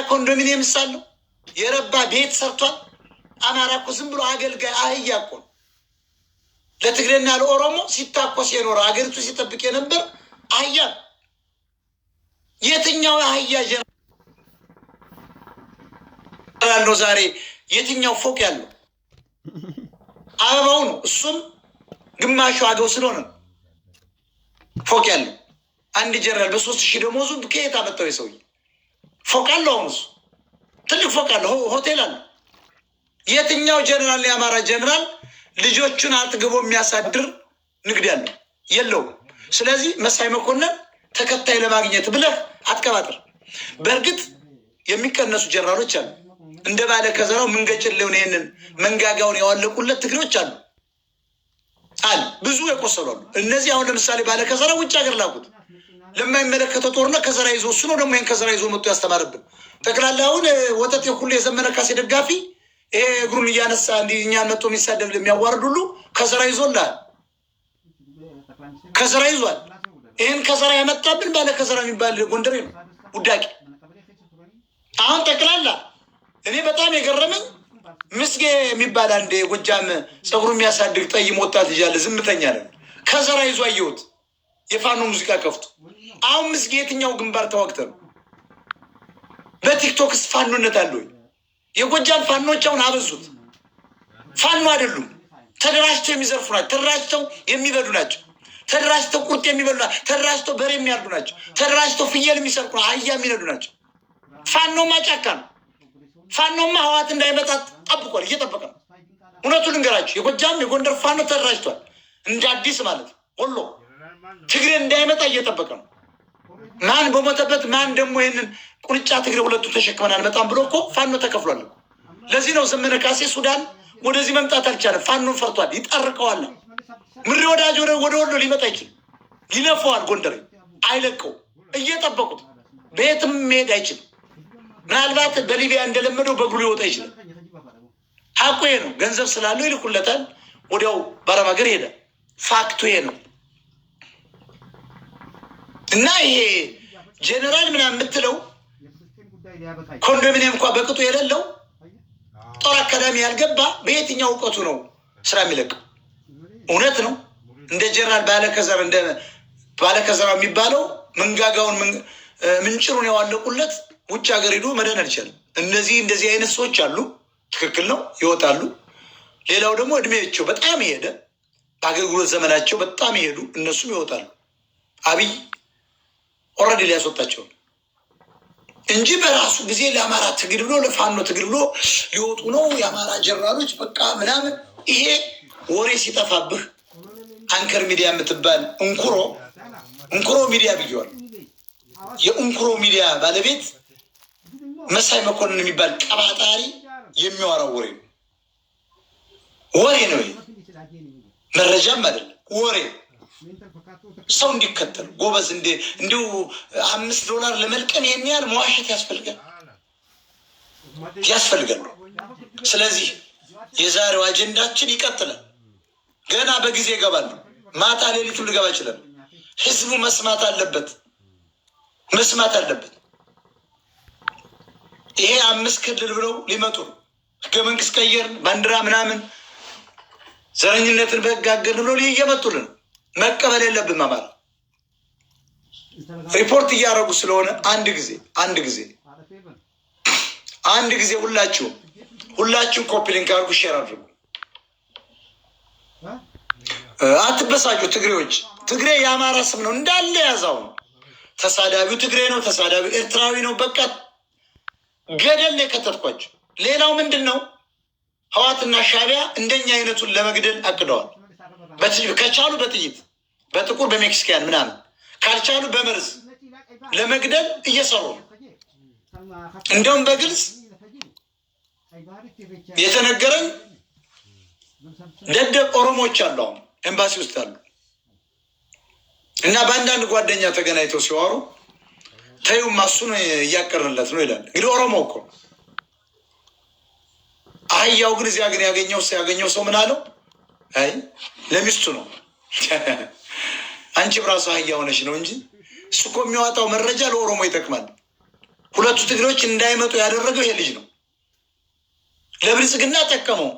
ኮንዶሚኒየም ሳለው የረባ ቤት ሰርቷል። አማራ እኮ ዝም ብሎ አገልጋይ አህያ እኮ ነው። ለትግሬና ለኦሮሞ ሲታኮስ የኖረ አገሪቱ ሲጠብቅ የነበር አህያ። የትኛው አህያ ጀነራል ነው ዛሬ? የትኛው ፎቅ ያለው? አበባው ነው። እሱም ግማሹ አገው ስለሆነ ፎቅ ያለው አንድ ጀነራል በ3,000 ደሞዙ ከየት አመጣው? የሰውዬ ፎቅ አለው። አሁን እሱ ትልቅ ፎቅ አለው፣ ሆቴል አለው። የትኛው ጀነራል የአማራ ጀነራል ልጆቹን አጥግቦ የሚያሳድር ንግድ ያለው? የለውም። ስለዚህ መሳይ መኮንን ተከታይ ለማግኘት ብለህ አትቀባጥር። በእርግጥ የሚቀነሱ ጀነራሎች አሉ። እንደ ባለ ከዘራው ምንገጭልውን ይህንን መንጋጋውን ያዋለቁለት ትግሬዎች አሉ ብዙ የቆሰሉ አሉ። እነዚህ አሁን ለምሳሌ ባለ ከዘራው ውጭ ሀገር ላኩት ለማይመለከተው ጦርነት ከዘራ ይዞ እሱ ነው ደግሞ ይህን ከዘራ ይዞ መጥቶ ያስተማርብን። ጠቅላላ አሁን ወተት የሁሉ የዘመነ ካሴ ደጋፊ ይሄ እግሩን እያነሳ እንዲህ እኛን መጥቶ የሚሳደብ የሚያዋርድ ሁሉ ከዘራ ይዞልሃል። ከዘራ ይዟል። ይህን ከዘራ ያመጣብን ባለ ከዘራ የሚባል ጎንደሬ ነው ውዳቂ። አሁን ጠቅላላ እኔ በጣም የገረመኝ ምስጌ የሚባል አንድ የጎጃም ፀጉሩ የሚያሳድግ ጠይም ወጣት ልጅ አለ። ዝምተኛ ነው። ከዘራ ይዞ አየሁት የፋኖ ሙዚቃ ከፍቶ። አሁን ምስጌ የትኛው ግንባር ተዋግተ ነው? በቲክቶክስ ፋኖነት አለ ወይ? የጎጃም ፋኖች አሁን አበዙት። ፋኖ አይደሉም፣ ተደራጅተው የሚዘርፉ ናቸው። ተደራጅተው የሚበሉ ናቸው። ተደራጅተው ቁርጥ የሚበሉ ናቸው። ተደራጅተው በሬ የሚያርዱ ናቸው። ተደራጅተው ፍየል የሚሰርቁ ነው፣ አህያ የሚነዱ ናቸው። ፋኖማ ጫካ ነው። ፋኖማ ህዋት እንዳይመጣ ጠብቋል፣ እየጠበቀ ነው። እውነቱን ልንገራችሁ፣ የጎጃም የጎንደር ፋኖ ተደራጅቷል፣ እንደ አዲስ ማለት ነው። ወሎ ትግሬ እንዳይመጣ እየጠበቀ ነው። ማን በሞተበት ማን ደግሞ ይህንን ቁንጫ ትግሬ ሁለቱ ተሸክመናል በጣም ብሎ እኮ ፋኖ ተከፍሏል። ለዚህ ነው ዘመነ ካሴ ሱዳን ወደዚህ መምጣት አልቻለም። ፋኖን ፈርቷል፣ ይጠርቀዋል። ምሪ ወዳጅ ወደ ወሎ ሊመጣ አይችልም፣ ይነፈዋል። ጎንደር አይለቀው፣ እየጠበቁት ቤትም መሄድ አይችልም። ምናልባት በሊቢያ እንደለመደው በእግሩ ሊወጣ ይችላል። ሀቁ ይሄ ነው። ገንዘብ ስላለው ይልኩለታል፣ ወዲያው በአረብ ሀገር ሄደ። ፋክቱ ይሄ ነው። እና ይሄ ጀነራል ምናምን የምትለው ኮንዶሚኒየም እንኳ በቅጡ የሌለው ጦር አካዳሚ ያልገባ በየትኛው እውቀቱ ነው ስራ የሚለቀው? እውነት ነው። እንደ ጀነራል ባለከዘራ የሚባለው መንጋጋውን ምንጭሩን ያዋለቁለት ውጭ ሀገር ሄዶ መደን አልቻለም። እንደዚህ አይነት ሰዎች አሉ። ትክክል ነው፣ ይወጣሉ። ሌላው ደግሞ እድሜያቸው በጣም ይሄደ በአገልግሎት ዘመናቸው በጣም ይሄዱ እነሱም ይወጣሉ። አብይ ኦልሬዲ ሊያስወጣቸው እንጂ በራሱ ጊዜ ለአማራ ትግል ብሎ ለፋኖ ትግል ብሎ ሊወጡ ነው የአማራ ጀነራሎች በቃ ምናምን። ይሄ ወሬ ሲጠፋብህ አንከር ሚዲያ የምትባል እንኩሮ ሚዲያ ብየዋል። የእንኩሮ ሚዲያ ባለቤት መሳይ መኮንን የሚባል ቀባጣሪ የሚያወራው ወሬ ነው። መረጃም አይደለም፣ ወሬ ሰው እንዲከተል ጎበዝ እንዲሁ $5 ለመልቀም ይሄን ያህል መዋሸት ያስፈልጋል። ስለዚህ የዛሬው አጀንዳችን ይቀጥላል። ገና በጊዜ ይገባል። ማታ ሌሊቱን ልገባ ይችላል። ህዝቡ መስማት አለበት። ይሄ 5 ክልል ብለው ሊመጡ ህገ መንግስት ቀየር ባንዲራ ምናምን ዘረኝነትን በጋገር ብለው እየመጡልን መቀበል የለብን። አማራ ሪፖርት እያደረጉ ስለሆነ አንድ ጊዜ ሁላችሁም ኮፒ ሊንክ አድርጉ፣ ሼር አድርጉ። አትበሳጩ ትግሬዎች። ትግሬ የአማራ ስም ነው እንዳለ ያዛው ነው። ተሳዳቢው ትግሬ ነው፣ ተሳዳቢው ኤርትራዊ ነው። በቃ ገደል ላይ ከተትኳቸው። ሌላው ምንድን ነው? ህዋትና ሻቢያ እንደኛ አይነቱን ለመግደል አቅደዋል። ከቻሉ በጥይት በጥቁር በሜክሲካን ምናምን ካልቻሉ በመርዝ ለመግደል እየሰሩ ነው። እንደውም በግልጽ የተነገረኝ ደደብ ኦሮሞዎች አሉ፣ አሁን ኤምባሲ ውስጥ አሉ እና በአንዳንድ ጓደኛ ተገናኝተው ሲዋሩ ተይውማ እሱን እያቀርንለት ነው ይላል። እንግዲህ ኦሮሞ እኮ አህያው ግን እዚያ ግን ያገኘው ሰው ምን አለው? አይ ለሚስቱ ነው። አንቺ ብራሱ አህያ ሆነሽ ነው እንጂ እሱ እኮ የሚያወጣው መረጃ ለኦሮሞ ይጠቅማል። ሁለቱ ትግሬዎች እንዳይመጡ ያደረገው ይሄ ልጅ ነው። ለብልጽግና ጠቀመው።